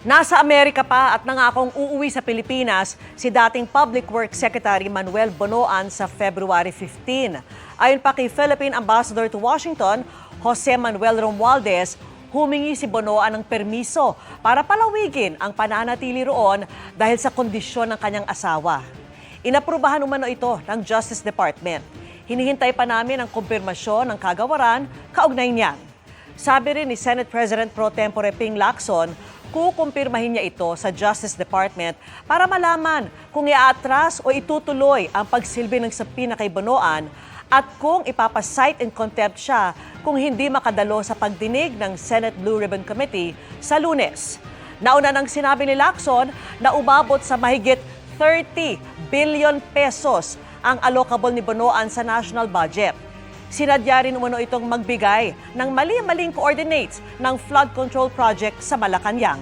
Nasa Amerika pa at nangakong uuwi sa Pilipinas si dating Public Works Secretary Manuel Bonoan sa February 15. Ayon pa kay Philippine Ambassador to Washington, Jose Manuel Romualdez, humingi si Bonoan ng permiso para palawigin ang pananatili roon dahil sa kondisyon ng kanyang asawa. Inaprubahan umano ito ng Justice Department. Hinihintay pa namin ang kumpirmasyon ng kagawaran kaugnay niyan. Sabi rin ni Senate President Pro Tempore Ping Lacson, kukumpirmahin niya ito sa Justice Department para malaman kung iaatras o itutuloy ang pagsilbi ng subpoena kay Bonoan at kung ipapasight in contempt siya kung hindi makadalo sa pagdinig ng Senate Blue Ribbon Committee sa Lunes. Nauna nang sinabi ni Lacson na umabot sa mahigit 30 billion pesos ang allocable ni Bonoan sa national budget. Sinadya rin umano itong magbigay ng mali-maling coordinates ng flood control project sa Malacanang.